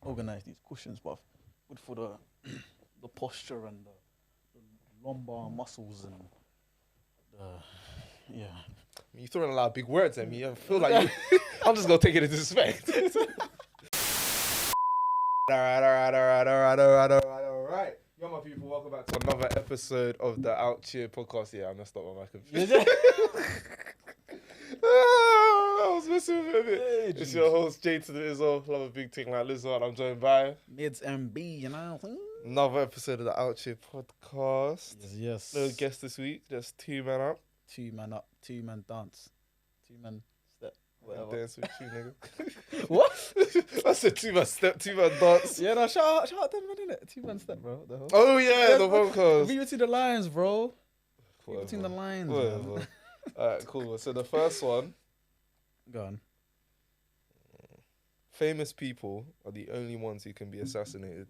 organize these cushions, but good for the the posture and the lumbar muscles and the You're throwing a lot of big words at me. I feel like I'm just gonna take it into respect. All right. Yo, my people, welcome back to another episode of the Out Cheer podcast. Yeah, I messed up on my computer. I was messing with it a bit. Hey, It's your host, Jay to the Izzo. Love a big thing like Lizzo, and I'm joined by Mids MB, you know. another episode of the Out Cheer podcast. Yes. No guest this week, just two men up. 2 man up, 2 man dance, 2 man step, whatever. Dance with you, nigga. What? I said 2 man step, 2 man dance. Yeah, no, shout out them, man, innit? 2 man step, bro. The hell? Oh yeah, the podcast. Read between the lines, bro. Read Whatever. between the lines, Whatever. man. Alright, cool. So the first one, Go on. famous people are the only ones who can be assassinated.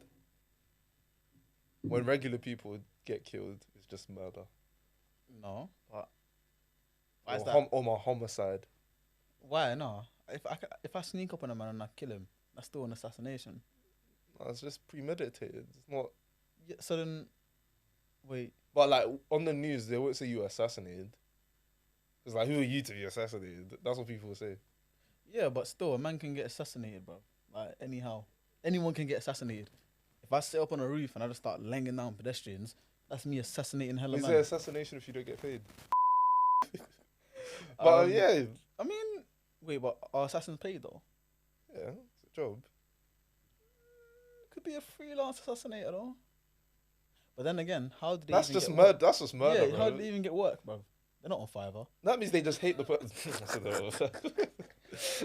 When regular people get killed, it's just murder. No, but why is Or, that? or homicide. Why? No. If I sneak up on a man and I kill him, that's still an assassination. No, it's just premeditated. It's not. Yeah, so then, wait. But like on the news, they won't say you were assassinated. It's like, who are you to be assassinated? That's what people will say. Yeah, but still, a man can get assassinated, bro. Like, anyhow. Anyone can get assassinated. If I sit up on a roof and I just start laying down pedestrians, that's me assassinating hella Is man. there assassination if you don't get paid? But yeah, I mean, wait, but are assassins paid though? yeah, it's a job. Could be a freelance assassinator though. But then again, how did they That's even just get murder. work? That's just murder, Yeah, how bro. did they even get work, bro? They're not on Fiverr. That means they just hate the person.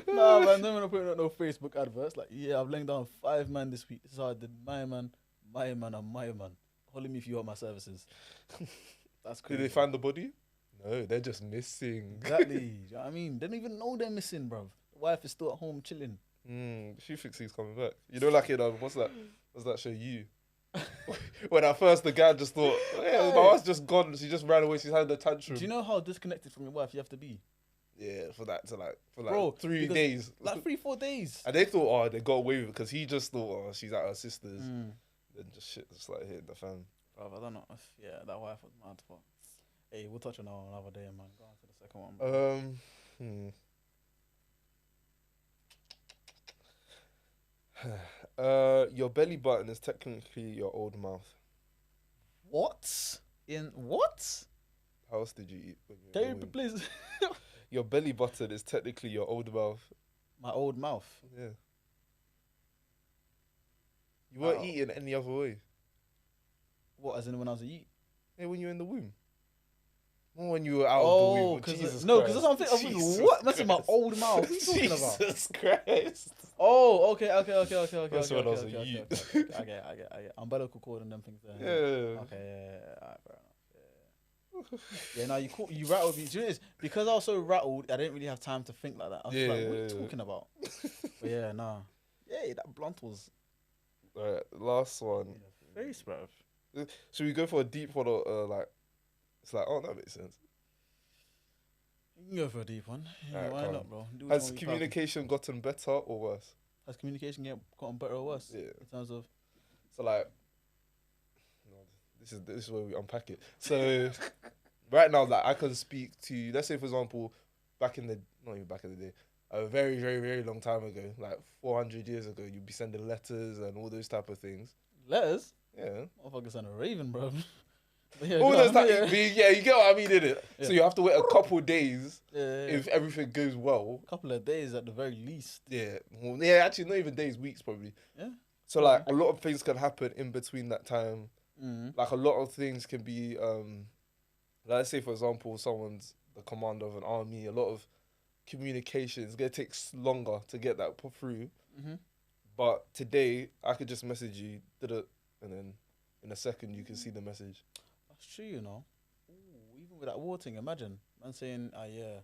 Nah, man, don't want to put out no Facebook adverts. Like, yeah, I've laid down 5 man this week. This is how I did my man, and my man. Holler me if you want my services. That's Did crazy. they find the body? No, they're just missing. Exactly. You know what I mean? They don't even know they're missing, bro. The wife is still at home chilling. She thinks he's coming back. You know, like in what's that show? You. When at first the guy just thought, yeah, my wife's just gone. She just ran away. She's had the tantrum. Do you know how disconnected from your wife you have to be? Yeah, for Bro, 3 because- days. Like 3-4 days. And they thought, oh, they got away with it because he just thought, oh, she's at her sister's. Mm. Then just shit just like hitting the fan. Bro, I don't know. Yeah, that wife was mad. But hey, we'll touch on that another day, man. Go on to the second one, bro. Your belly button is technically your old mouth. What? In what? How else did you eat? When you were Can in you the womb? please? Your belly button is technically your old mouth. My old mouth. Yeah. You weren't Wow. eating any other way. What? As in when I was a yeet? Yeah, when you were in the womb. Not when you were out of the Oh, womb. because Jesus no, Christ. because that's what I'm thinking. Jesus What? That's in my Christ. old mouth. What are you talking about? Jesus Christ. Oh, okay. That's Okay, when I was a okay, youth. okay. I get. Umbilical cord and them things there. Yeah. Okay, yeah. Alright, fair enough. Yeah, no, you rattled me. Do you know this? Because I was so rattled, I didn't really have time to think like that. I was like, what are you talking about? But yeah, nah. Yeah, that blunt was Alright, last one. in the face, bruv. Should we go for a deep one or like? It's like, oh, that makes sense. You can go for a deep one. Yeah, Alright, why come not, on. bro? Do which Has one you can. communication gotten better or worse? Has communication gotten better or worse? Yeah. In terms of So like, no, this is where we unpack it. So right now, like I can speak to, let's say for example, not even back in the day, a very, very, very long time ago, like 400 years ago, you'd be sending letters and all those type of things. letters. Yeah. Motherfuckers on a raven, bro. Yeah, All go those on, type, yeah. yeah, you get what I mean, innit? Yeah. So you have to wait a couple of days Yeah. if everything goes well. Couple of days at the very least. Yeah. Well, yeah, actually not even days, weeks probably. Yeah. So like a lot of things can happen in between that time. Mm. Like a lot of things can be like, let's say for example someone's the commander of an army, a lot of communication is gonna take longer to get that put through. Mm-hmm. But today I could just message you, and then in a second you can see the message. That's true, you know. Ooh, even with that war thing, imagine man saying, yeah, they're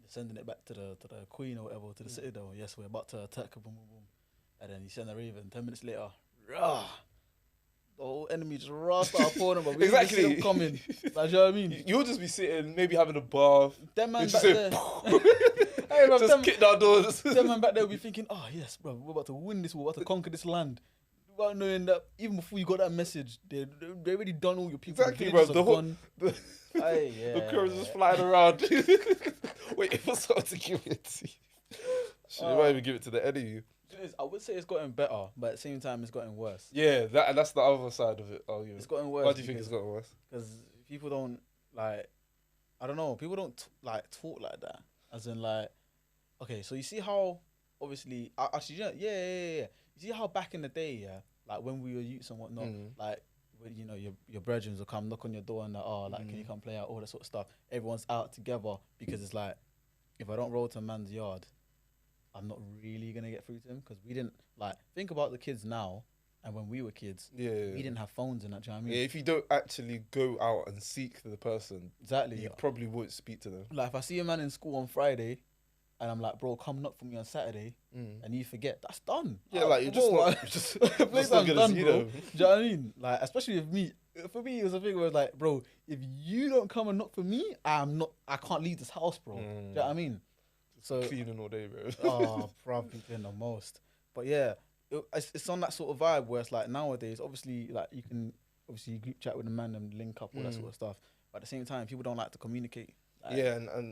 sending it back to the queen or whatever, to the citadel. Yes, we're about to attack. Boom, boom, boom. And then you send a raven. 10 minutes later, rah, the whole enemy just start pouring them. But we Exactly. see them coming. Like, you know what I mean? You'll just be sitting, maybe having a bath. Them man It's back just there. Hey, bro, Just kick down doors. them man back there will be thinking, oh yes, bro, we're about to win this, we're about to conquer this land. Without knowing that even before you got that message, they already done all your people. Exactly, bro. The whole, The the crows just flying around. Wait for someone to give it to you. Shit, they might even give it to the enemy. I would say it's gotten better, but at the same time, it's gotten worse. Yeah, that's the other side of it. Oh, yeah. It's gotten worse. Why do you think it's gotten worse? Because people don't like, I don't know, people don't talk like that. As in like, okay, so you see how obviously, actually, yeah. You see how back in the day, yeah, like when we were youths and whatnot, like when, you know, your brethren will come knock on your door and like, oh, like can you come play out, all that sort of stuff. Everyone's out together because it's like, if I don't roll to a man's yard, I'm not really gonna get through to him, because we didn't like think about the kids now and when we were kids. We didn't have phones and that. Do you know what I mean? Yeah, if you don't actually go out and seek the person, Exactly. you probably won't speak to them. Like if I see a man in school on Friday, and I'm like, bro, come knock for me on Saturday, and you forget, that's done. Yeah, like you're just not, playtime's not gonna done, see bro. them. Do you know what I mean? Like, especially with me. For me, it was a thing where it's like, bro, if you don't come and knock for me, I can't leave this house, bro. Do you know what I mean? So Cleaning all day, bro. oh, bro, I've been doing the most. But yeah, it's on that sort of vibe where it's like nowadays, obviously, like you can obviously group chat with a man and link up, all that sort of stuff. But at the same time, people don't like to communicate. Like, Yeah, and do you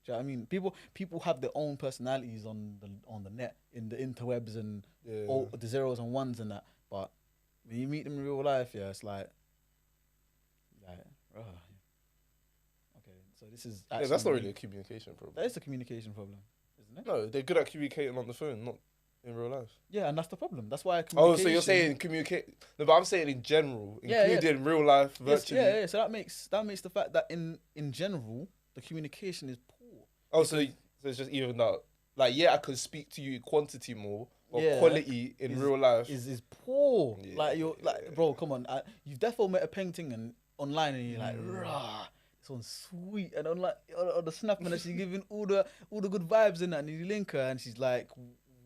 know what I mean? People have their own personalities on the net, in the interwebs and all the zeros and ones and that. But when you meet them in real life, yeah, it's like, okay, so this is actually, that's not really a communication problem. That is a communication problem, isn't it? No, they're good at communicating on the phone, not in real life. Yeah, and that's the problem. That's why Oh, so you're saying communicate? No, but I'm saying in general, including real life, virtually. Yeah. So that makes the fact that in general the communication is poor. Oh, so it's just even out. Like, yeah, I could speak to you in quantity more, but quality in real life is poor. Yeah, like you're like, bro, come on. You've definitely met a painting and online, and you're like, rah, this one's sweet. And on the snap, and she's giving all the good vibes in that, and you link her, and she's like,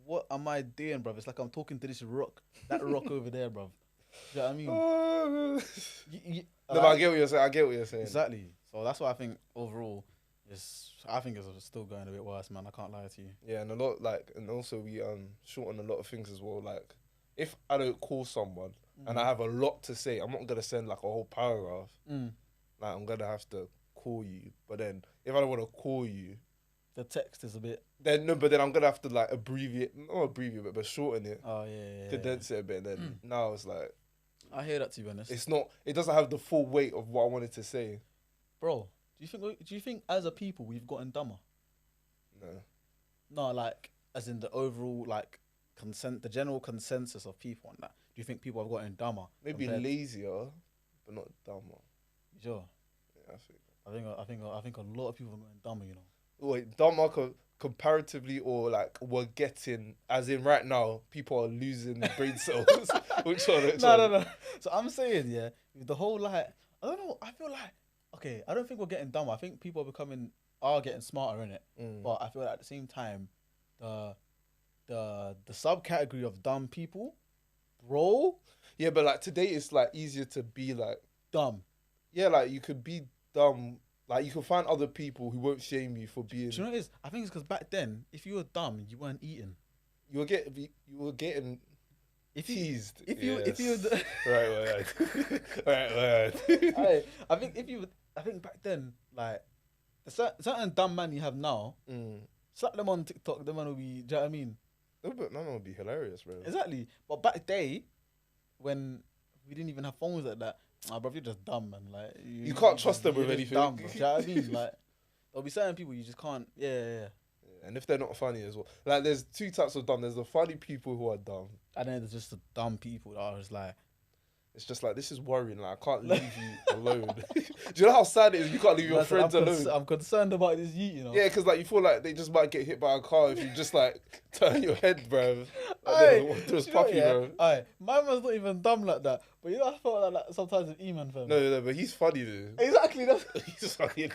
what am I doing, bruv? It's like I'm talking to this rock, that rock over there, bruv. Do you know what I mean? No, but I get what you're saying. Exactly. So that's why I think overall, I think it's still going a bit worse, man. I can't lie to you. Yeah, and and also we shorten a lot of things as well. Like, if I don't call someone and I have a lot to say, I'm not gonna send like a whole paragraph. Like, I'm gonna have to call you. But then if I don't want to call you, the text is a bit. But then I'm gonna have to like not abbreviate it, but shorten it. Oh yeah. Condense it a bit. And then now it's like, I hear that, to be honest. It doesn't have the full weight of what I wanted to say. Bro, do you think as a people we've gotten dumber? No, like as in the overall like the general consensus of people on that. Do you think people have gotten dumber? Maybe lazier, but not dumber. Sure. Yeah, I think a lot of people have gotten dumber. You know. Wait, dumber comparatively, or like we're getting, as in right now, people are losing brain cells. Which one? No. So I'm saying, yeah, the whole like, I don't know. I feel like, okay, I don't think we're getting dumber. I think people are getting smarter in it. But I feel like at the same time, the subcategory of dumb people, bro. Yeah, but like today it's like easier to be like dumb. Yeah, like you could be dumb. Like you can find other people who won't shame you for being. Do you know what it is? I think it's because back then, if you were dumb, you weren't eating. You were getting teased. If you right. I think back then, like the certain dumb man you have now, slap them on TikTok, the man will be. Do you know what I mean? No, but that would be hilarious, bro. Exactly. But back day, when we didn't even have phones like that, bro, you're just dumb, man. Like you can't trust them with anything. Dumb, bro. Do you know what I mean? Like there'll be certain people you just can't. Yeah. And if they're not funny as well, like there's two types of dumb. There's the funny people who are dumb, and then there's just the dumb people that are just like. It's just like, this is worrying. Like, I can't leave you alone. Do you know how sad it is? You can't leave your friends alone. I'm concerned about this yeet, you know. Yeah, because like you feel like they just might get hit by a car if you just like turn your head, bro. Bro. Aye, my man's not even dumb like that. But you know, I felt like sometimes with E-man, fam. No, but he's funny though. Exactly, he's funny.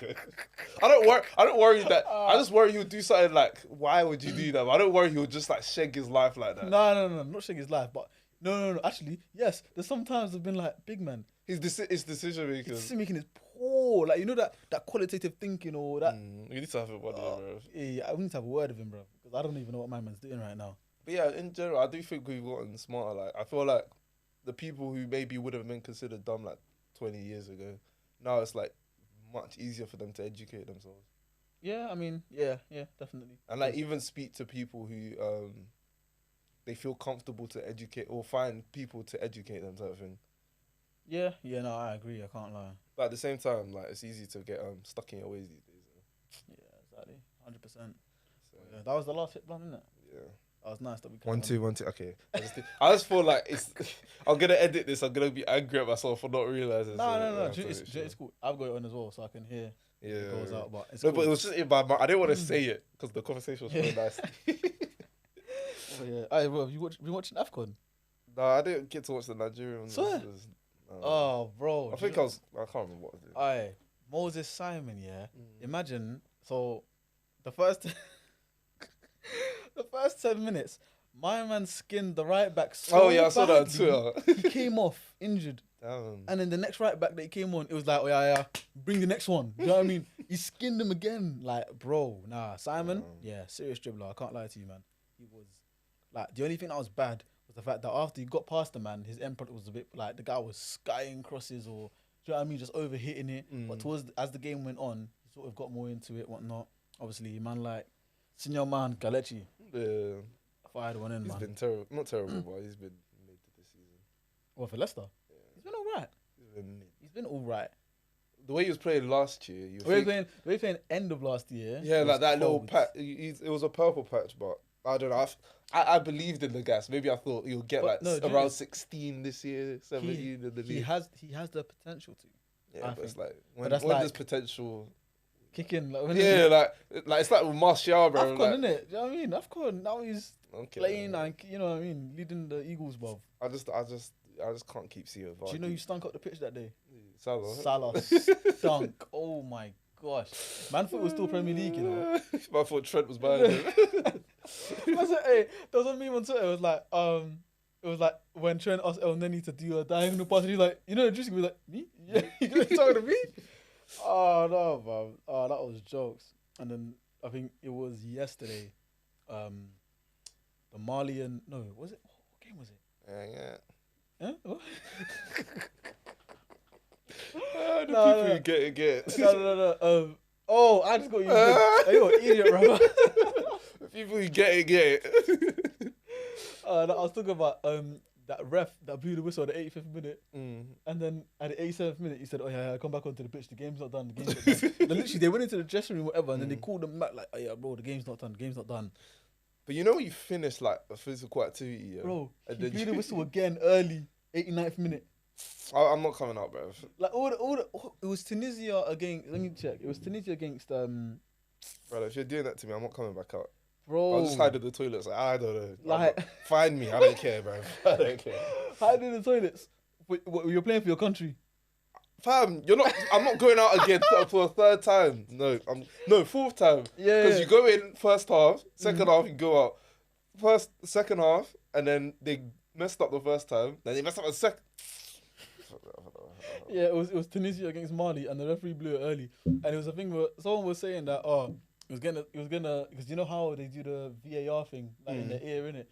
I don't worry that. I just worry he'll do something like, why would you do that? But I don't worry he'll just like shag his life like that. No, not shag his life, but No. Actually, yes. There's sometimes I've been like, big man. His decision making. Decision making is poor. Like, you know that qualitative thinking or that. You need to have it one day, bro. Yeah, I need to have a word with him, bro, because I don't even know what my man's doing right now. But yeah, in general, I do think we've gotten smarter. Like, I feel like the people who maybe would have been considered dumb like 20 years ago, now it's like much easier for them to educate themselves. Yeah, I mean, yeah, definitely. And like even speak to people who they feel comfortable to educate or find people to educate them type of thing. Yeah, no, I agree. I can't lie. But at the same time, like it's easy to get stuck in your ways these days. Yeah, exactly, 100%. So, Yeah, that was the last hit blunt, isn't it? yeah. That was nice that we. 1, 2, 1, 2. Okay. I just feel like it's. I'm gonna edit this. I'm gonna be angry at myself for not realizing. No. It's cool. I've got it on as well, so I can hear. Yeah. It goes out, but it's no, cool. but it was just in my mind. I didn't want to say it because the conversation was really nice. Oh, yeah. Hey, bro, have you been watching AFCON? No, I didn't get to watch the Nigerian one. Swear? Oh, bro. I think I can't remember what it is. Aye, Moses Simon, yeah. Imagine, so the first the first 10 minutes, my man skinned the right back so I saw that on Twitter. He came off injured. Damn. And then the next right back that he came on, it was like, oh yeah, bring the next one. You know what I mean? He skinned him again. Like, bro, nah, Simon, yeah, serious dribbler. I can't lie to you, man. He was like, the only thing that was bad was the fact that after he got past the man, his end product was a bit like the guy was skying crosses or, do you know what I mean, just overhitting it. But as the game went on, he sort of got more into it, whatnot. Obviously, man, like senior man Kalechi, Yeah. fired one in, He's man. been terrible. Not terrible, but he's been mid this season. What, for Leicester? Yeah. He's been all right. He's been all right. The way he was playing last year, We were playing end of last year. Yeah, like that little cold. patch. It was a purple patch, but I don't know. I believed in the gas. Maybe I thought he'll get around 16 this year, 17 in the league. He has the potential to. Yeah, but it's like when that's does potential kick in? Like, like it's like with Martial, bro. AFCON, like, innit? Do you know what I mean? AFCON. Now he's playing, like, you know what I mean, leading the Eagles, bruv. I just can't keep seeing. Do you know who stunk up the pitch that day? Salah. Stunk. Oh my gosh. Man thought it was still Premier League, you know. I thought Trent was behind him. Hey, there was a meme on Twitter. It was like when Trent asked El Neni to do a diagonal pass, and he's like, you know, Juicy was like, me? Yeah, you talking to me? Oh no, man. Oh, that was jokes. And then I think it was yesterday. The Malian. No, was it? What game was it? Yeah. Huh? What? The people you get. No. Oh, I just got you. You're an idiot, bro. The people you get it. I was talking about that ref that blew the whistle at the 85th minute, and then at the 87th minute he said, "Oh yeah, come back onto the pitch. The game's not done. The game's not done." Then literally they went into the dressing room, whatever, and then they called them back like, "Oh yeah, bro, the game's not done. The game's not done." But you know when you finish like a physical activity, yeah, bro, and he blew the whistle again early, 89th minute. I'm not coming out, bro. Like it was Tunisia against. Let me check. It was Tunisia against. Brother, if you're doing that to me, I'm not coming back out. Bro, I'll just hide in the toilets. Like, I don't know. Like, find me. I don't care, bro. I don't care. Hide in the toilets. What, you're playing for your country. Fam, you're not. I'm not going out again for a third time. No, fourth time. Yeah. Because you go in first half, second half you go out. Second half, and then they messed up the first time. Then they messed up the second. Yeah, it was Tunisia against Mali, and the referee blew it early. And it was a thing where someone was saying that it was gonna because you know how they do the VAR thing like in the ear, innit?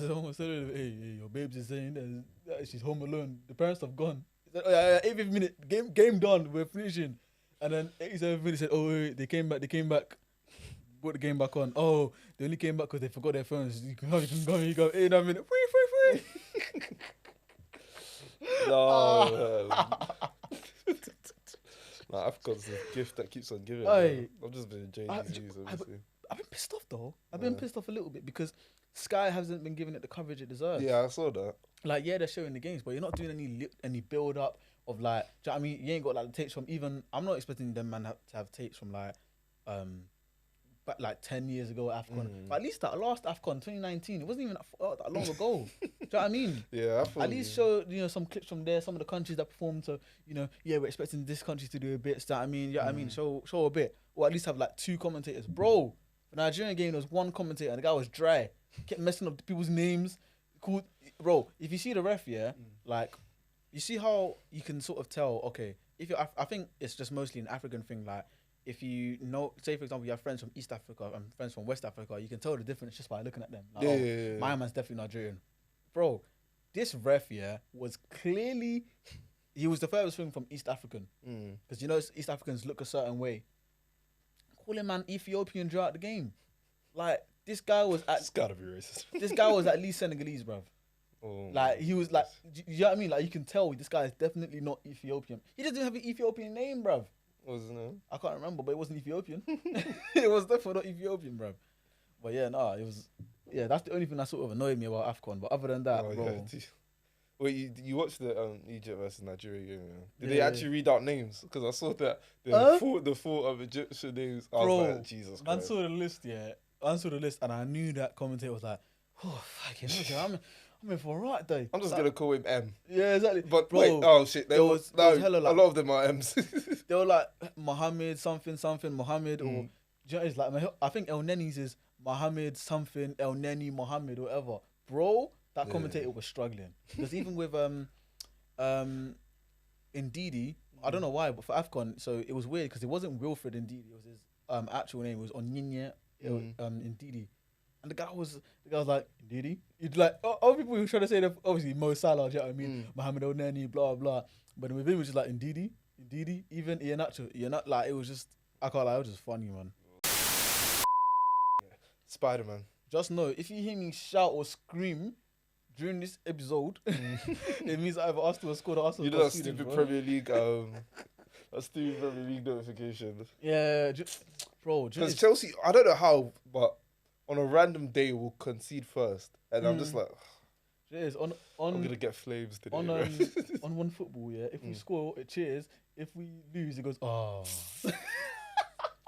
Someone was saying, hey, your babes is saying that she's home alone. The parents have gone. He said, oh yeah, 85th minute, game done. We're finishing. And then 87th minute said, oh wait, they came back. Put the game back on. Oh, they only came back because they forgot their phones. You can go. You go. 89th minute. Free. No. AFCON's a gift that keeps on giving. I've just been enjoying these news, obviously. I've been pissed off though. I've been pissed off a little bit because Sky hasn't been giving it the coverage it deserves. Yeah, I saw that. Like, yeah, they're showing the games, but you're not doing any build up of like. Do you know what I mean? You ain't got like the tapes from even. I'm not expecting them man to have tapes from but like 10 years ago AFCON. But at least that last AFCON 2019, it wasn't even that long ago. Do you know what I mean? Yeah, at least show some clips from there, some of the countries that performed. So we're expecting this country to do a bit. Do you know what I mean? Yeah, I mean, show a bit, or at least have like 2 commentators, bro. The Nigerian game, there was 1 commentator, and the guy was dry, kept messing up people's names, called, bro. If you see the ref, yeah, like, you see how you can sort of tell. Okay, if you're, I think it's just mostly an African thing. Like, if you know, say for example, you have friends from East Africa and friends from West Africa, you can tell the difference just by looking at them. Like, my man's definitely Nigerian, bro. This ref, yeah, was clearly, he was the furthest thing from East African, because you know East Africans look a certain way. Call him man Ethiopian throughout the game. Like, this guy was It's gotta be racist. This guy was at least Senegalese, bruv. Oh, Like, he was like, you know what I mean? Like, you can tell this guy is definitely not Ethiopian. He doesn't have an Ethiopian name, bruv. What was his name? I can't remember, but it wasn't Ethiopian. It was definitely not Ethiopian, bruv. But yeah, nah, it was, yeah, that's the only thing that sort of annoyed me about AFCON. But other than that, bro. Yeah. Wait, you watched the Egypt versus Nigeria game? Yeah? Did they actually read out names? Because I saw that the four of Egyptian names. I was like, Jesus Christ. I saw the list, yeah. I saw the list, and I knew that commentator was like, "Oh, fucking okay, I'm in for a right day." I'm just gonna call him M. Yeah, exactly. But bro, wait, oh shit, there was hella, like, a lot of them are M's. They were like Mohammed something Mohammed, or do you know, it's like, I think El Neni's is Mohammed something El Neni Mohammed or whatever. Bro, that commentator was struggling, because even with Ndidi, I don't know why, but for AFCON, so it was weird because it wasn't Wilfred Ndidi, it was his actual name, it was Onyinye Ndidi. And the guy was like, Ndidi? You'd like, all people were trying to say that, obviously Mo Salah, do you know what I mean? Mohamed El Neni, blah blah. But with him it was just like Ndidi, even Iheanacho. You're not like, it was just, I can't lie, it was just funny, man. Spiderman. Just know, if you hear me shout or scream during this episode, it means either Arsenal has scored or Arsenal. You know that stupid Premier League, that stupid Premier League notification. Yeah, bro. Because Chelsea, I don't know how, but on a random day we'll concede first, and I'm just like, I'm gonna get flames today. On one football, yeah. If we score, it cheers. If we lose, it goes, oh.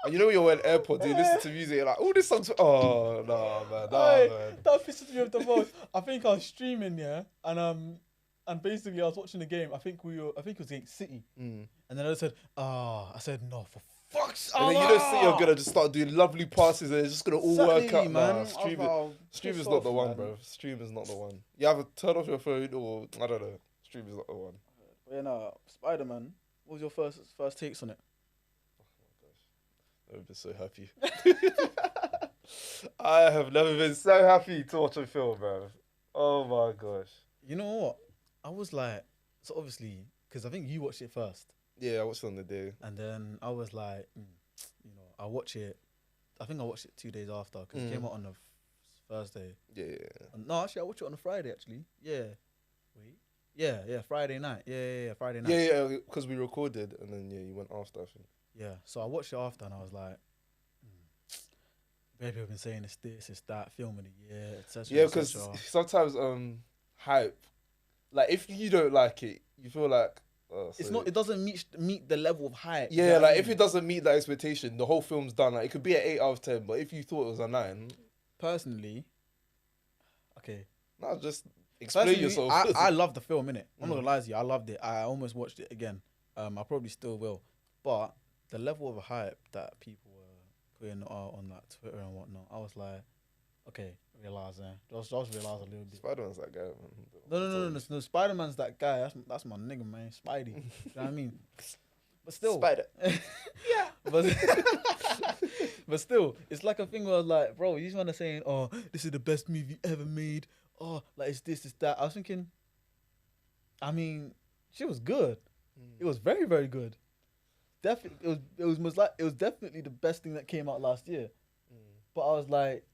And you know when you're in airport, you listen to music, you're like, oh, this song's... Oh, no, man. Man. That pisses me off the most. I think I was streaming, yeah, and basically I was watching the game. I think it was against City. And then I said, I said, no, for fuck's sake. And then you don't think you're going to just start doing lovely passes and it's just going to all work out, man. Nah, stream is not the one, bro. Stream is not the one. You have to turn off your phone, or, I don't know. Stream is not the one. But yeah, no, Spider-Man, what was your first takes on it? I've been so happy. I have never been so happy to watch a film, bro. Oh my gosh. You know what? I was like, so obviously, because I think you watched it first. Yeah, I watched it on the day. And then I was like, you know, I watched it 2 days after, because it came out on a Thursday. Yeah. No, actually, I watched it on a Friday, actually. Yeah. Wait. Yeah, Friday night. Yeah, Friday night. Yeah, because we recorded, and then, you went after, I think. Yeah, so I watched it after and I was like, people have been saying it's this, it's that, film of the year, etc. Yeah, because sometimes hype, like if you don't like it, you feel like it doesn't meet the level of hype. Yeah, like if it doesn't meet that expectation, the whole film's done. Like it could be an 8 out of 10, but if you thought it was a 9, personally, okay, no, just explain yourself. I love the film, innit? I'm not gonna lie to you, I loved it. I almost watched it again. I probably still will, but the level of hype that people were putting on like Twitter and whatnot, I was like, okay, realise, just realise a little bit. Spider-Man's that guy, man. No, Spider-Man's that guy. That's my nigga, man. Spidey. You know what I mean? But still, Spider. Yeah. But still, it's like a thing where I was like, bro, you just want to say, oh, this is the best movie ever made. Oh, like it's this, it's that. I was thinking, I mean, she was good. It was very, very good. Definitely, it was definitely the best thing that came out last year. But I was like,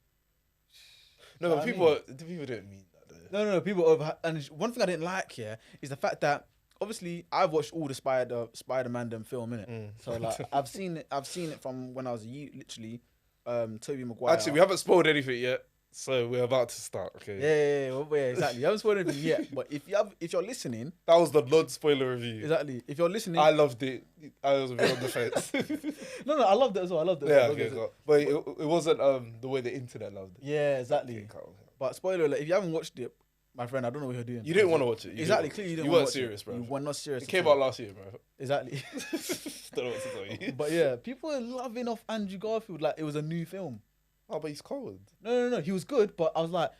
no, but people don't mean that. No, people over. And one thing I didn't like here is the fact that obviously I've watched all the Spider-Man them film, innit? So like I've seen it from when I was a youth, literally. Tobey Maguire. Actually, we haven't spoiled anything yet, so we're about to start. Okay. Yeah, exactly. You haven't spoiled anything yet, but if you're listening, that was the non-spoiler review. Exactly. If you're listening, I loved it. I was a bit on the fence. No, I loved it as well. Yeah, okay, but it wasn't the way the internet loved it. Yeah, exactly. Okay. But spoiler alert, if you haven't watched it, my friend, I don't know what you're doing. You didn't want to watch it. Exactly. Clearly, you didn't. You weren't serious, bro. You were not serious. It came out last year, bro. Exactly. Don't know what to tell you. But yeah, people are loving off Andrew Garfield like it was a new film. Oh, but he's cold. No. He was good, but I was like,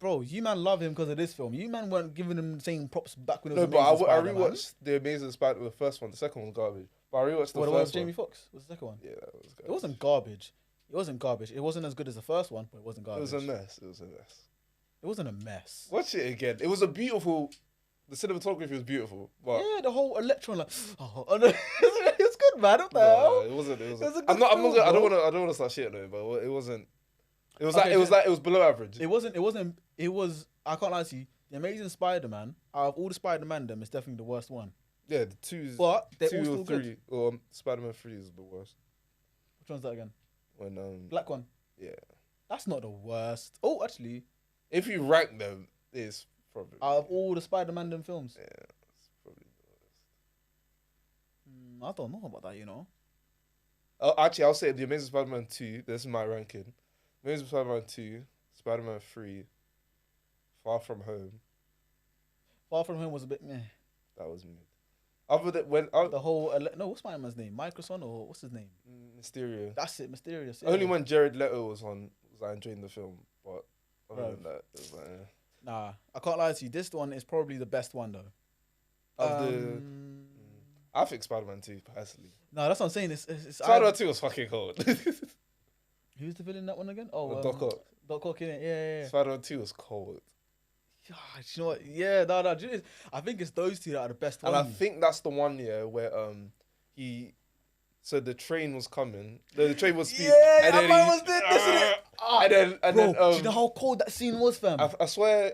bro, you man love him because of this film. You man weren't giving him the same props back when it No, was but Amazing I Spider-Man. rewatched The Amazing Spider-Man, the first one. The second one was garbage. But I rewatched the What, the one with first one. Jamie Foxx was the second one. Yeah, that was garbage. It wasn't garbage. It wasn't garbage. It wasn't as good as the first one, but it wasn't It garbage. was a mess. It was a mess. It wasn't a mess. Watch it again. It was a beautiful. The cinematography was beautiful, but Yeah, the whole electron, like, oh no, it's good, man. What the hell? it wasn't. It It was wasn't. a good I'm not. film, I don't bro. want to. I don't want to start shit though. But it wasn't. It was Okay, like. It was like. It was below average. It wasn't. It wasn't. It was. I can't lie to you. The Amazing Spider-Man, out of all the Spider-Man, them, is definitely the worst one. Yeah, the two. But they're two all or still three. good. Or Spider-Man 3 is the worst. Which one's that again? When Black one. Yeah. That's not the worst. Oh, actually, If you rank them, it's probably. out of all the Spider-Man them films, Yeah, it's probably the worst. I don't know about that. You know. Actually, I'll say The Amazing Spider-Man 2. This is my ranking. Amazing Spider-Man 2, Spider-Man 3, Far From Home. Far From Home was a bit meh. That was mid. Other than when The whole no, what's Spider-Man's name? Microson or what's his name? Mysterio. That's it, Mysterious. Yeah. Only when Jared Leto was on was I enjoying the film, but other Bro. than that, it was like Nah, I can't lie to you. This one is probably the best one though. I think Spider-Man 2 personally. No, that's what I'm saying. It's Spider-Man 2 was fucking cold. Who's the villain in that one again? Oh, Doc Ock. Doc Ock in it. Yeah. Spider-Man 2 was cold. Yeah, you know what? Yeah, no. Do you know, I think it's those two that are the best And ones. I think that's the one where he so the train was coming. The train was speeding. Yeah, and that then man he- was doing this and it. And Bro, then do you know how cold that scene was, fam? I swear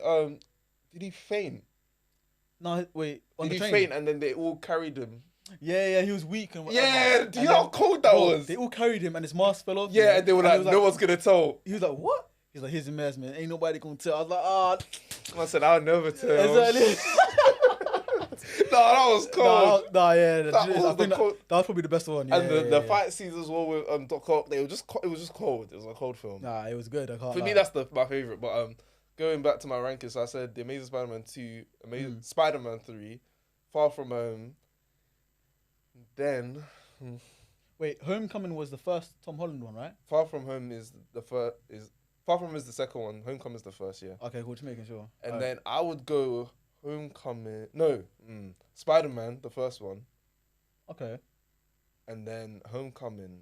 did he faint? No, wait. On Did the he train. faint and then they all carried him? Yeah, he was weak and whatever. Yeah, do you And know how then- cold that bro, was? They all carried him and his mask fell off. Yeah, and they were he like, was no one's gonna tell. He was like, what? He's like, here's the mess, man. Ain't nobody gonna tell. I was like, ah. I said, I'll never tell. Exactly. No, that was cold. Nah, yeah. That I was think the cold- that was probably the best one. Yeah, And yeah, the yeah. fight scenes as well with Doc Ock, it was just cold. It was a cold film. Nah, it was good. I can't For me, lie. that's my favorite. But going back to my rankings, so I said The Amazing Spider-Man 2, Amazing Spider-Man 3, Far From Home. Then Wait, Homecoming was the first Tom Holland one, right? Far From Home is the first. Far From Home is the second one. Homecoming is the first. Yeah. Okay, cool. Just making sure. And Alright. then I would go Homecoming. No, Spider-Man, the first one, Okay. and then Homecoming,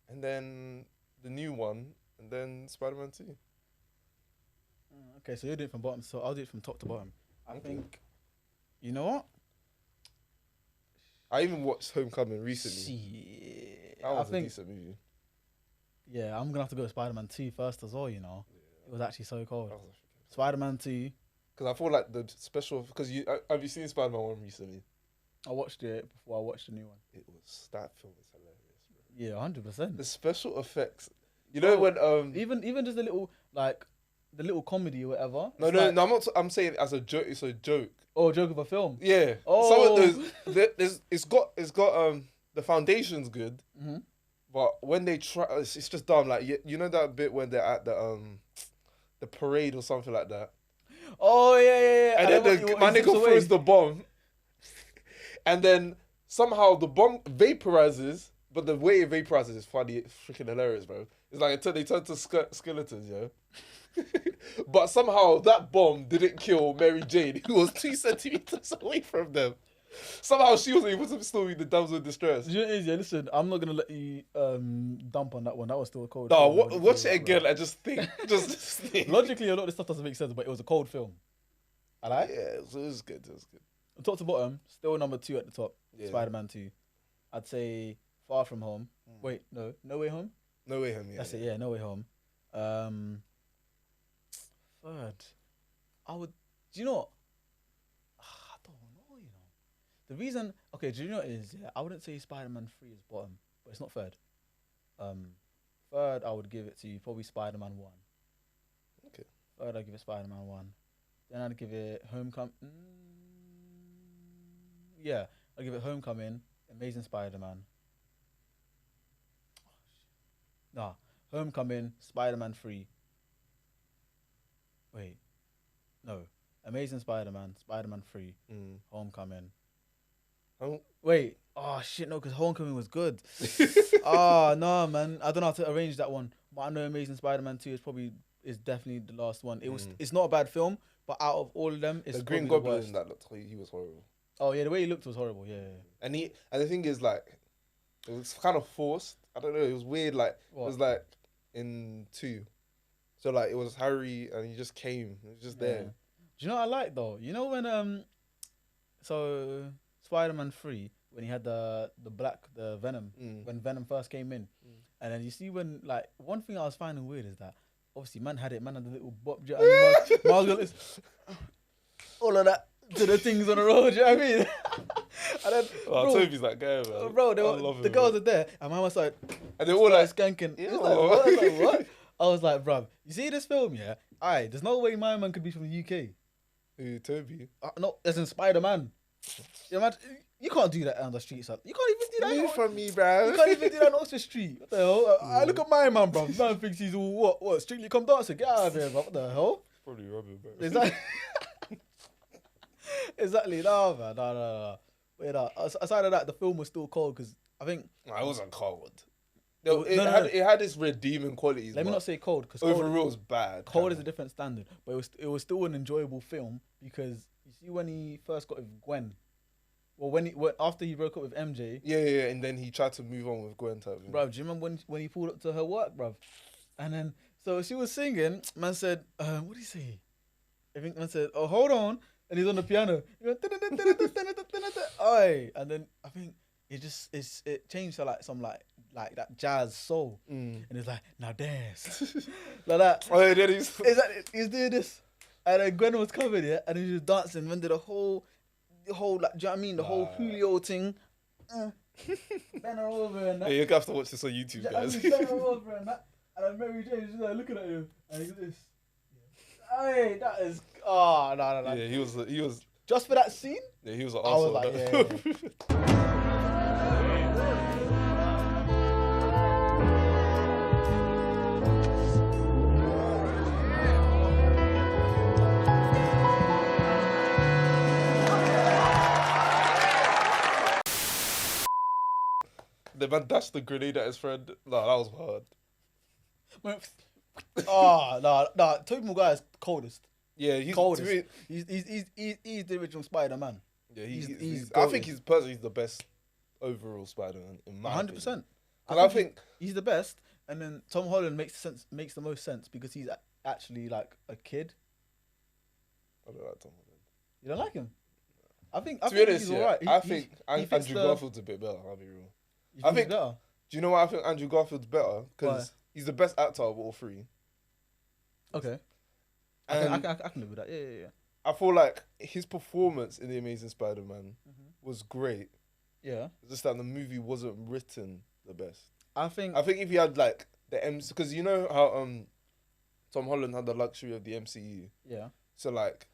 and then the new one, and then Spider-Man 2. Okay, so you're doing it from bottom, so I'll do it from top to bottom. I Okay. think. You know what? I even watched Homecoming recently. Shit. That I was a think. decent movie. Yeah, I'm gonna have to go with Spider-Man 2 first as well. You know, it was actually so cold. That was Spider-Man 2. Because I feel like the special. Because have you seen Spider-Man 1 recently? I watched it before I watched the new one. It was that film is hilarious, bro. Yeah, 100%. The special effects. You know when Even just the little comedy or whatever. no, it's no, like, no. I'm not. I'm saying it as a joke. It's a joke. Oh, joke of a film. Yeah. Oh. Some of those. It's got the foundation's good, Mhm. but when they try, it's just dumb. Like you know that bit when they're at the parade or something like that, Oh yeah. and then my nigga throws the bomb, and then somehow the bomb vaporizes. But the way it vaporizes is funny, it's freaking hilarious, bro. It's like until they turn to skeletons, yo. But somehow that bomb didn't kill Mary Jane, who was 2 centimeters away from them. Somehow she was able to still be the damsel in distress. You know what it is, yeah, listen, I'm not gonna let you dump on that one. That was still a cold. No, film. watch it again and just think. Just think. Logically, a lot of this stuff doesn't make sense, but it was a cold film. I like. Yeah, it was good. It was good. Top to bottom, still number 2 at the top. Yeah. Spider-Man 2. I'd say Far From Home. Wait, No Way Home. No way, him. Yeah. That's it. Yeah, No Way Home. Third, I would. Do you know what? I don't know. You know, the reason. Okay, do you know what it is? Yeah, I wouldn't say Spider-Man 3 is bottom, but it's not third. Third, I would give it to you probably Spider-Man 1. Okay. Third, I'd give it Spider-Man 1. Then I'd give it Homecoming. Yeah, I'd give it Homecoming, Amazing Spider-Man. Nah, Homecoming, Spider-Man 3. Wait, no, Amazing Spider-Man, Spider-Man 3, Homecoming. Wait, oh shit, no, because Homecoming was good. Oh no, man, I don't know how to arrange that one, but I know Amazing Spider-Man 2 is probably is definitely the last one. It's not a bad film, but out of all of them, it's The Green probably the Goblin worst. that looked, he was horrible. Oh yeah, the way he looked was horrible. Yeah. And the thing is, like, it was kind of forced. I don't know. It was weird. Like, What? it was like in 2. So like, it was Harry, and he just came. It was just there. Do you know what I like though? You know when so Spider-Man 3, when he had the Venom, when Venom first came in, and then you see when, like, one thing I was finding weird is that obviously man had the little bop, do you know what I mean? Miles got this, all of that to the things on the road, do you know what I mean? And then, bro, Toby's that guy, man. bro, the girls are there, and man was like, and they all like skanking. Ew. It was like, what? I was like, what? I was like, bruv, you see this film, yeah? Aye, there's no way my man could be from the UK. Who, Toby? No, as in Spider-Man. You can't do that on the streets. You can't even do that. You from me, bro. You can't even do that on Oxford Street. What the hell? I look at my man, bro. Man thinks he's all what? Strictly Come Dancing. Get out of here, bro. What the hell? Probably rubbing, bro. Exactly. No, man. No. Wait, aside of that, the film was still cold because I think No, it wasn't cold. It had its redeeming qualities. Let me not say cold because overall it was bad. Cold is a different standard, but it was still an enjoyable film because you see when he first got with Gwen. Well, after he broke up with MJ. Yeah, and then he tried to move on with Gwen type. Bro, do you remember when he pulled up to her work, bro? And then, so she was singing, man said, what did he say? I think man said, oh, hold on. And he's on the piano. He went, oi. And then I think it changed to like some like that jazz soul. And it's like, now dance. Like that. Oh, yeah, then He's doing this. And then Gwen was covered, yeah? And he was dancing, man did the whole like, do you know what I mean? The whole Julio thing. Bend her over and that. Yeah, you're gonna have to watch this on YouTube, guys. Bend her over and that. And then Mary Jane is just like looking at you. And he's this. Hey, that is. Oh, no. Yeah, he was. Just for that scene? Yeah, he was an I was arsehole. like, yeah. The man dashed the grenade at his friend. No, that was hard. No. Tobey Maguire is coldest. Yeah, he's Coldest. He's the original Spider-Man. Yeah, he's I think he's the best overall Spider-Man in my 100%. I think he's the best, and then Tom Holland makes the most sense because he's actually like a kid. I don't like Tom Holland. You don't like him? I think He's he's alright. I think Andrew Garfield's a bit better. I'll be real. I think. Do you know why I think Andrew Garfield's better? Because he's the best actor of all 3. Okay. And I can live with that. Yeah. I feel like his performance in The Amazing Spider-Man was great. Yeah. It's just that the movie wasn't written the best. I think if you had like the MC, because you know how Tom Holland had the luxury of the MCU. Yeah. So like.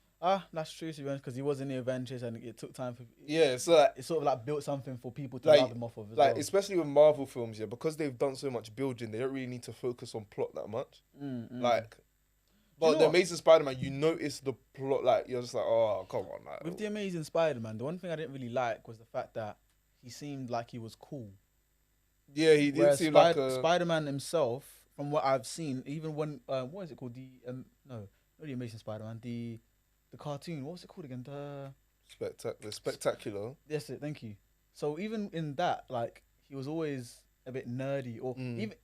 That's true, to be honest, because he was in the Avengers and it took time for. Yeah, so like, it sort of like built something for people to like, love him off of. Like, especially with Marvel films, yeah, because they've done so much building, they don't really need to focus on plot that much. Like, but the Amazing Spider-Man, you notice the plot, like you're just like, oh, come on, like. With the Amazing Spider-Man, the one thing I didn't really like was the fact that he seemed like he was cool. Yeah, he did seem like Spider-Man himself, from what I've seen, even when what is it called? Not the Amazing Spider-Man, the cartoon, what was it called again? The Spectacular. Yes, thank you. So even in that, like, he was always a bit nerdy, or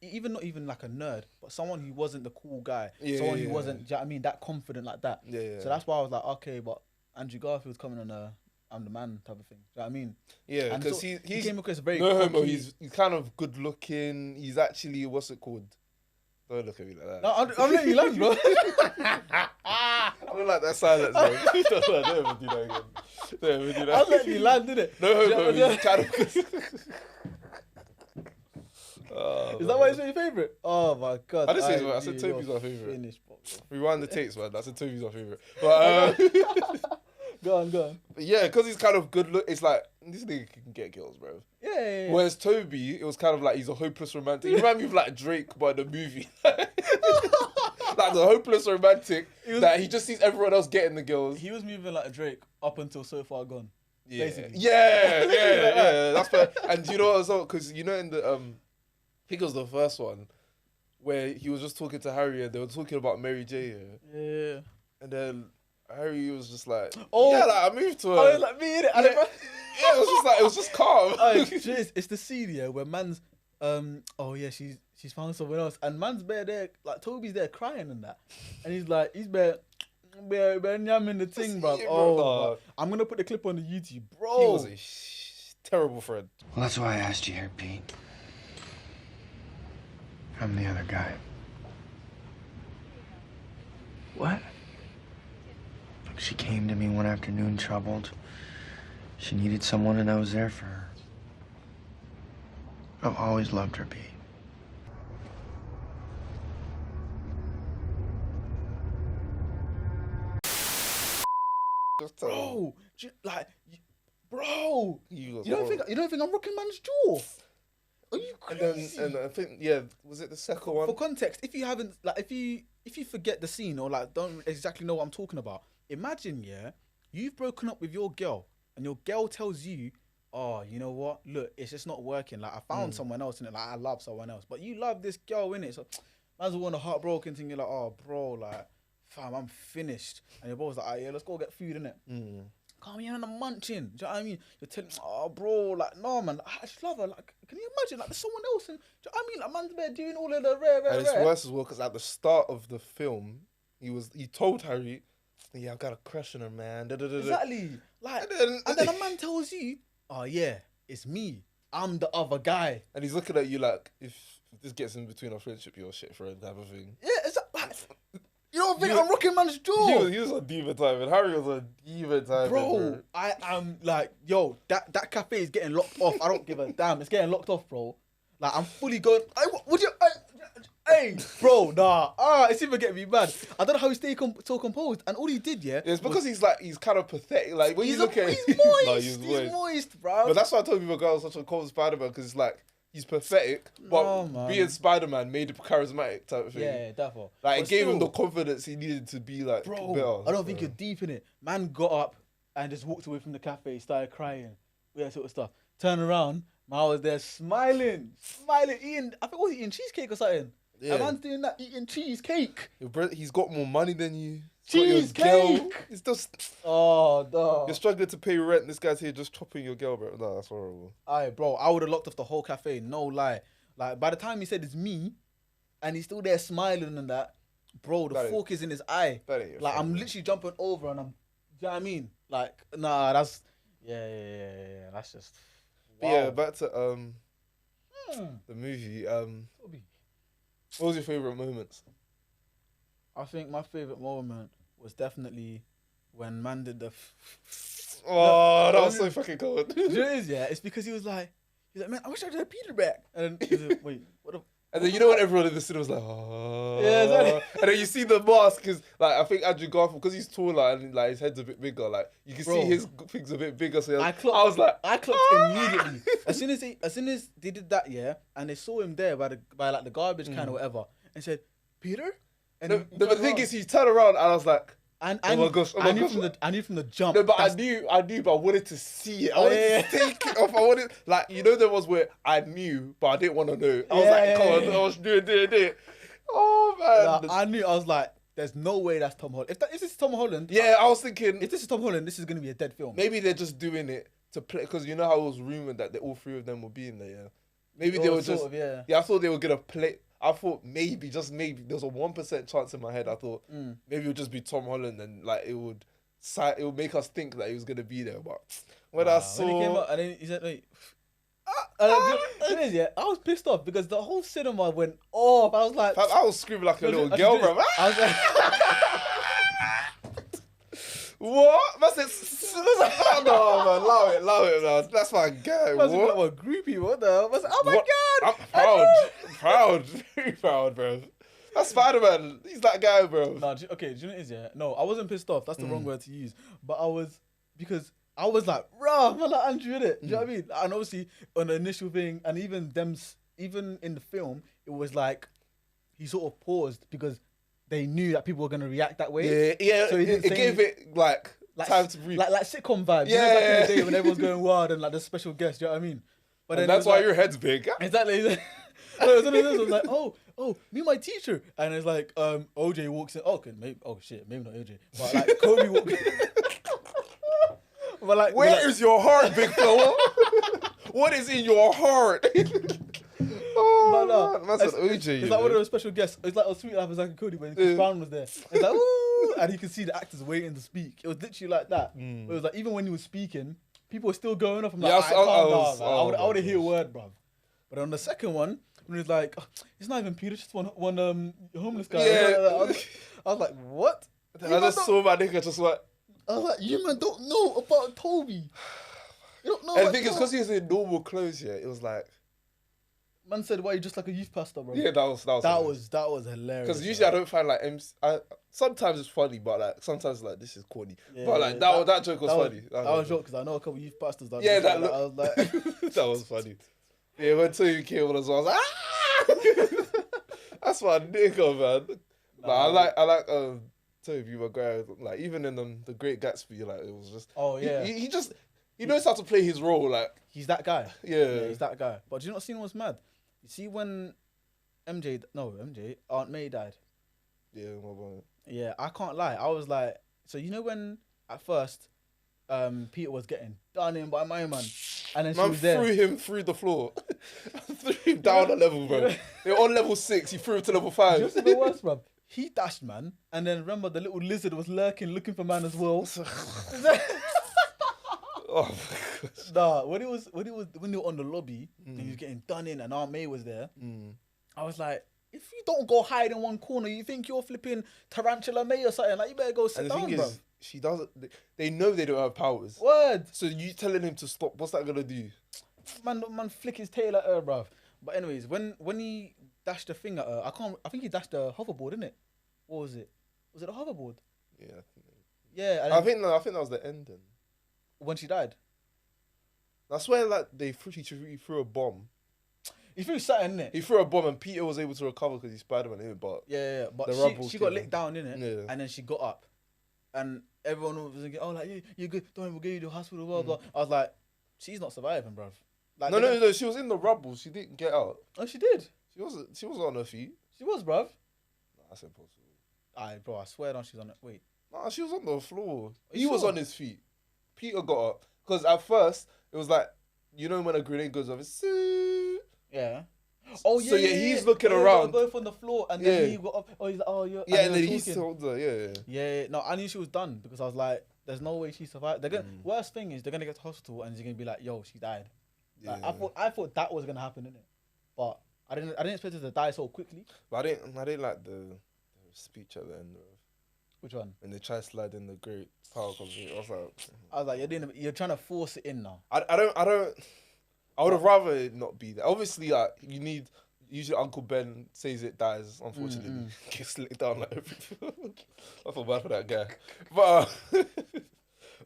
even not even like a nerd, but someone who wasn't the cool guy, someone who wasn't, do you know what I mean, that confident like that. Yeah. So that's why I was like, okay, but Andrew Garfield's coming on a I'm the man type of thing. Do you know what I mean? Yeah, because he came across very no homo. He's kind of good looking. He's actually, what's it called? Don't look at me like that. No, I'm letting you land, bro. I don't like that silence, bro. Don't ever do that again. I'm letting you land, didn't it? No homo. He's kind of. Is that why he's your favourite? Oh my god! I didn't say it's I said Toby's my favourite. Rewind the tapes, man. I said Toby's my favourite. But go on. Yeah, because he's kind of good look. It's like this nigga can get girls, bro. Yeah. Whereas Toby, it was kind of like he's a hopeless romantic. He reminded me of like Drake, but in the movie. Like the hopeless romantic that he just sees everyone else getting the girls. He was moving like a Drake up until So Far Gone. Yeah, basically. yeah. That's fair. And you know what as well? Because you know in the I think it was the first one where he was just talking to Harry and they were talking about Mary J. Yeah. And then Harry was just like, Oh. yeah, like, I moved to her. Oh, like me, innit? Yeah. Yeah, it was just like, it was just calm. It's the scene, yeah, where man's, oh yeah, she's found someone else, and man's there, like Toby's there crying and that, and he's like, he's bare yamming the thing, bro. Oh, I'm gonna put the clip on the YouTube, bro. He was a terrible friend. Well, that's why I asked you here, Pete. I'm the other guy. What? She came to me one afternoon troubled. She needed someone and I was there for her. I've always loved her, Pete. Bro, bro, You don't think I'm rocking man's jaw? Are you crazy? And I think, yeah, was it the second one? For context, if you haven't, like, if you forget the scene or like don't exactly know what I'm talking about, imagine, yeah, you've broken up with your girl and your girl tells you, oh, you know what? Look, it's just not working. Like, I found someone else in it. Like, I love someone else, but you love this girl in it. So, man's all on a heartbroken thing. You're like, oh, bro, like, fam, I'm finished. And your bro's like, oh, yeah, let's go get food in it. Come here and I'm munching. Do you know what I mean? You're telling, oh, bro, like, no, man, I just love her. Like, can you imagine? Like, there's someone else. And, do you know what I mean? Like, man's there doing all of the rare. And it's worse as well because at the start of the film, he told Harry, yeah, I've got a crush on her, man. Exactly. Like, and then a man tells you, oh, yeah, it's me. I'm the other guy. And he's looking at you like, if this gets in between our friendship, you're a shit friend type of thing. Yeah, it's like, you don't think I'm rocking man's jaw? He was on diva time, and Harry was on diva time. Bro, I am like, yo, that cafe is getting locked off. I don't give a damn. It's getting locked off, bro. Like, I'm fully going, hey, bro, nah. It's even getting me mad. I don't know how he stayed so composed. And all he did, yeah. It's because he's kind of pathetic. Like, when you look at he's moist. He's moist, bro. But that's why I told people girl was such a cold Spider-Man, because it's like, he's pathetic, but being Spider-Man made him charismatic type of thing. Yeah, definitely. Like, it gave him the confidence he needed to be like, bro, better. I don't think you're deep in it. Man got up and just walked away from the cafe, started crying, that sort of stuff. Turn around, man was there smiling, eating, I think, was he eating cheesecake or something? Yeah. A man's doing that, eating cheesecake. He's got more money than you. Cheesecake! It's just... Oh, no. You're struggling to pay rent. This guy's here just chopping your girl, bro. No, that's horrible. Aye, bro, I would have locked off the whole cafe, no lie. Like, by the time he said it's me, and he's still there smiling and that, bro, the fork is in his eye. Like, I'm literally jumping over and I'm... Do you know what I mean? Like, nah, that's... Yeah. That's just... Wow. Yeah, back to the movie. What was your favourite moments? I think my favourite moment was definitely when man did the... that was so fucking cold. You know what it is, yeah? It's because he's like, man, I wish I had Peter back. And then he's like, wait, what the... And then you know when everyone in the cinema was like, oh. Yeah, exactly. And then you see the mask, because like, I think Andrew Garfield, because he's taller and like his head's a bit bigger, like you can see his things a bit bigger. So I clocked immediately. As soon as they did that, yeah, and they saw him there by like the garbage can or whatever, and said, Peter? And the thing is, he turned around and I was like, I knew from the jump. No, but I knew, but I wanted to see it. I wanted to take it off. I wanted, like, you know, there was where I knew, but I didn't want to know. I was like, come on, I was doing it. Oh, man. I knew, I was like, there's no way that's Tom Holland. If this is Tom Holland. Yeah, I was thinking. If this is Tom Holland, this is going to be a dead film. Maybe they're just doing it to play, because you know how it was rumoured that all three of them would be in there, yeah? Maybe they were just. Yeah, I thought they were going to play. I thought maybe, just maybe, there was a 1% chance in my head. I thought maybe it would just be Tom Holland and like it would make us think that he was gonna be there. But when I saw, when he came out and then he said, "Wait," I was pissed off because the whole cinema went off. I was like, I was screaming like a little girl, bro. I was like, what? That's it. No, man, allow it, man. That's my guy. What? Like a groupie. What the hell? Oh my God. I'm proud, very proud, bro. That's Spider-Man. He's that guy, bro. Nah, okay, do you know what it is, yeah? No, I wasn't pissed off. That's the wrong word to use. But I was, because I was like, rah, man, like Andrew, innit? Do you know what I mean? And obviously, on the initial thing, and even in the film, it was like, he sort of paused because they knew that people were going to react that way. Yeah. So it gave it, like time to breathe. Like sitcom vibes. Yeah. You know, back in the day when everyone's going wild and like the special guest, you know what I mean? But and that's why your head's big. Exactly. So it was like, oh, me, my teacher. And it's like, OJ walks in. Okay, maybe, oh shit, maybe not OJ. But like, Kobe walks in. But like, Where is your heart, big fella? What is in your heart? Oh, man, that's an OJ. It's like one of those special guests. It's like Sweet Life of Zack and Cody when Chris Brown was there. It's like, woo! And you can see the actors waiting to speak. It was literally like that. It was like, even when he was speaking, people were still going off. I'm like, I want to hear a word, bruv. But on the second one, when he was like, oh, it's not even Peter, it's just one homeless guy. Yeah. I was like, what? I just saw my nigga just like... I was like, you man don't know about Toby. You don't know And about the thing is, because he was in normal clothes, yeah, it was like... Man said, why you just like a youth pastor, bro? Yeah, that was hilarious. Because usually I don't find like sometimes it's funny, but like sometimes like this is corny. Yeah, but like that joke was funny. That was joke because I know a couple of youth pastors. That yeah, that I was like, that was funny. Yeah, when Toby came on as well, I was like, ah! That's my nigga, man. Like, I like Toby Maguire. Like even in The Great Gatsby, like it was just. Oh yeah. He knows how to play his role. Like he's that guy. Yeah, he's that guy. But do you not see what's mad? You see when Aunt May died. Yeah, my boy. Yeah, I can't lie. I was like, so you know when at first, Peter was getting done in by my man, and then she was there. Threw him through the floor, threw him down a level, bro. They're on level 6. He threw him to level 5. Just the worst, bro. He dashed man, and then remember the little lizard was lurking, looking for man as well. Oh my gosh. Nah, when they were on the lobby, and he was getting done in, and Aunt May was there. I was like, if you don't go hide in one corner, you think you're flipping Tarantula May or something? Like you better go sit down, bro. And the thing is, she doesn't. They know they don't have powers. Word. So you telling him to stop? What's that gonna do? Man, flick his tail at her, bruv. But anyways, when he dashed the thing at her, I think he dashed the hoverboard, innit? What was it? Was it a hoverboard? Yeah. Yeah. I think that was the ending. When she died. I swear, like he threw a bomb. He threw something, innit? He threw a bomb and Peter was able to recover because he's Spiderman, innit? But yeah. But she got licked down, innit? Yeah. And then she got up, and everyone was like, "Oh, like you're good. Don't even go to the hospital." Blah blah. I was like, "She's not surviving, bruv." Like, no. She was in the rubble. She didn't get out. Oh, she did. She was on her feet. She was, bruv. Nah, that's impossible. Bro, I swear down, she's on it. Wait. Nah, she was on the floor. He was on his feet. Peter got up because at first it was like, you know, when a grenade goes off, it's yeah. Oh yeah. So yeah, he's looking around. Both on the floor, and then he got up. Oh, he's like, oh, you're. Yeah, and then he told her, yeah. Yeah. No, I knew she was done because I was like, there's no way she survived. Worst thing is they're gonna get to hospital and she's gonna be like, yo, she died. Yeah. Like, I thought that was gonna happen, innit? But I didn't expect her to die so quickly. But I didn't like the speech at the end. Which one? When they try to slide in the great power company. I was like, you're trying to force it in now. I would have rather it not be there. Obviously, like usually Uncle Ben says it dies. Unfortunately, gets slicked down like everything. I feel bad for that guy,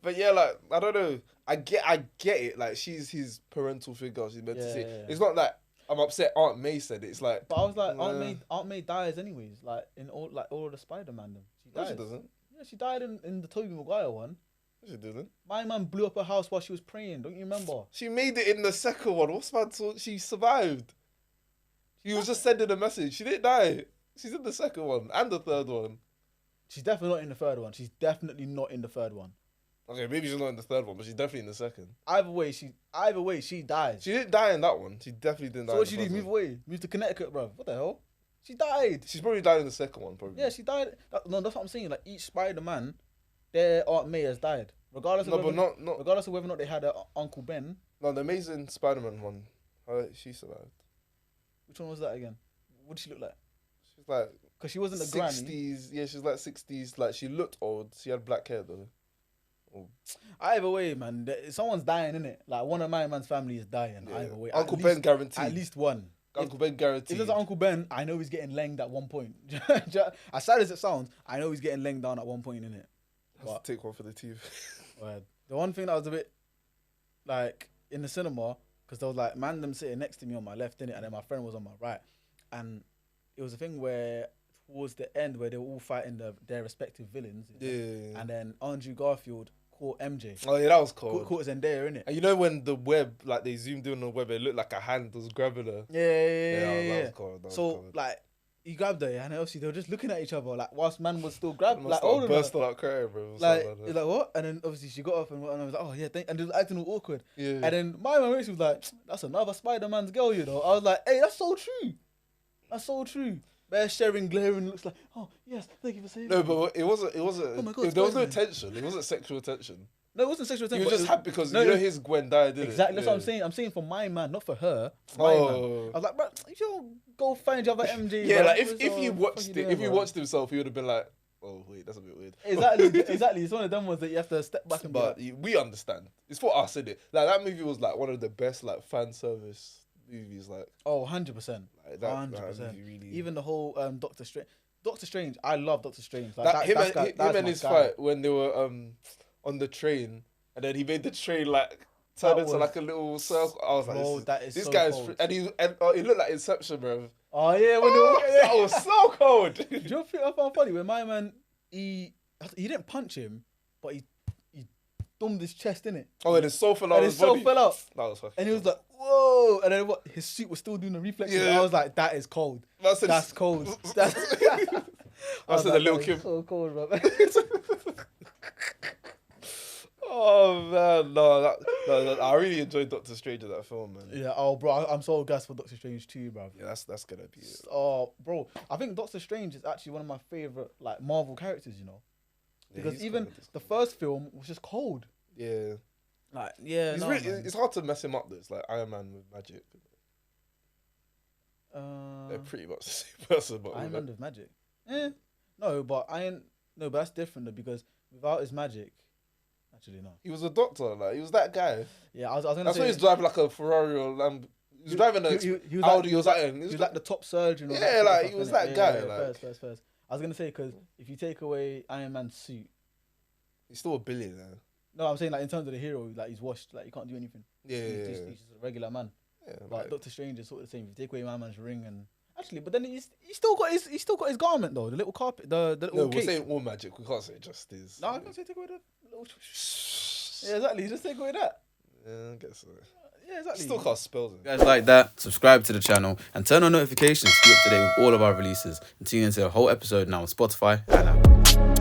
but yeah, like I don't know. I get it. Like she's his parental figure. She's meant to say. Yeah. It's not like I'm upset. Aunt May said it. It's like. But I was like, Aunt May dies anyways. Like in all of the Spider-Man. She dies. No, she doesn't. Yeah, she died in the Tobey Maguire one. No, she didn't. My man blew up her house while she was praying. Don't you remember? She made it in the second one. What's man? She survived. He was just sending a message. She didn't die. She's in the second one and the third one. She's definitely not in the third one. She's definitely not in the third one. Okay, maybe she's not in the third one, but she's definitely in the second. Either way, she dies. She didn't die in that one. She definitely didn't die. So what she did? Move away. Move to Connecticut, bro. What the hell? She died. She's probably died in the second one, probably. Yeah, she died. No, that's what I'm saying. Like each Spider-Man, their Aunt May has died, regardless of regardless of whether or not they had a Uncle Ben. No, the Amazing Spider-Man one, she survived. Which one was that again? What did she look like? She's like. Because she wasn't a 60s, granny. Yeah, she's like 60s. Like she looked old. She had black hair though. Oh. Either way, man, someone's dying, innit? Like one of my man's family is dying. Yeah. Either way, Uncle Ben guaranteed. At least one. Uncle Ben guaranteed. If there's an Uncle Ben, I know he's getting lenged at one point. As sad as it sounds, I know he's getting lenged down at one point, innit? But take one for the team. The one thing that was a bit like in the cinema, because there was like them sitting next to me on my left, innit, and then my friend was on my right, and it was a thing where towards the end where they were all fighting their respective villains, yeah. And then Andrew Garfield caught MJ. Oh yeah, that was cool. Caught Zendaya, innit? And you know when the web, like they zoomed in on the web, it looked like a hand was grabbing her. Yeah. That was cool. Like he grabbed her, and obviously they were just looking at each other, like whilst man was still grabbed, like oh, holding her. burst out crying, bro. Like, he's like, what? And then obviously she got up and I was like, oh yeah, and they was acting all awkward. Yeah. And then my mum was like, that's another Spider-Man's girl, you know. I was like, hey, that's so true. That's so true. They're sharing, glaring looks like, oh yes, thank you for saying. No, but it wasn't. Oh my God, there was no Spider-Man. tension. It wasn't sexual tension. No, it wasn't sexual He attempt. was just happy because his Gwen died, didn't Exactly, it? that's what I'm saying. I'm saying for my man, not for her. For my man. I was like, bro, you don't go find your other MJ. Yeah, bro. like What's if he up? watched What you it, doing, if he bro? watched himself, he would have been like, oh wait, that's a bit weird. Exactly. It's one of them ones that you have to step back and be But like, we understand. It's for us, isn't it? Like that movie was like one of the best like fan service movies. Like, oh, 100%. like that 100%. movie really. Even the whole Doctor Strange. Doctor Strange, I love Doctor Strange. Like, that, him that's and my his guy. fight when they were on the train, and then he made the train like turn That into was- like a little circle. I was like, Bro, that is this so guy's cold. and he looked like Inception, bro. Oh yeah, when That was so cold. Do you know what I found funny? When my man, he didn't punch him, but he thumbed his chest in it, Oh, and his soul fell out. and of his his soul body. fell out, That was fucking. and he was like, whoa, and then what? His suit was still doing the reflexes. Yeah. I was like, that is cold. That's cold. That's I said the little that Kim. is so cold, bro. Oh man, no, I really enjoyed Doctor Strange in that film, man. Yeah. Oh, bro, I'm so gassed for Doctor Strange too, bro. Yeah, that's gonna be it. Oh, bro, I think Doctor Strange is actually one of my favorite like Marvel characters. You know, Yeah, because he's even cold, he's the cold. first film was just cold. Yeah, Like, yeah, he's no, really, man. it's hard to mess him up. Though. It's like Iron Man with magic. They're Uh, pretty much the same person, but Iron with Man with magic. But that's different though, because without his magic, actually no. he was a doctor. Like he was that guy. Yeah, I was gonna That's say why he's driving like a Ferrari or Lamb. He was driving a he was Audi like, or something. he was like the top surgeon. or Yeah, that sort of like, stuff, he was innit? that guy, like- First. I was gonna say because if you take away Iron Man's suit, he's still a billionaire. no, I'm saying like in terms of the hero, like he's washed, like he can't do anything. Yeah, He's just a regular man. yeah. But Like, Doctor Strange is sort of the same. If you take away my man's ring and actually, but then he's still got his garment though, the little carpet, the little no, we're cape. saying all magic. We can't say just his. No, I can't say take away the little. Yeah, exactly. Just take away that. Yeah, I guess so. Yeah, exactly. Still can't spell them. If you guys like that, subscribe to the channel and turn on notifications to keep up to date with all of our releases. And tune into the whole episode now on Spotify and Apple.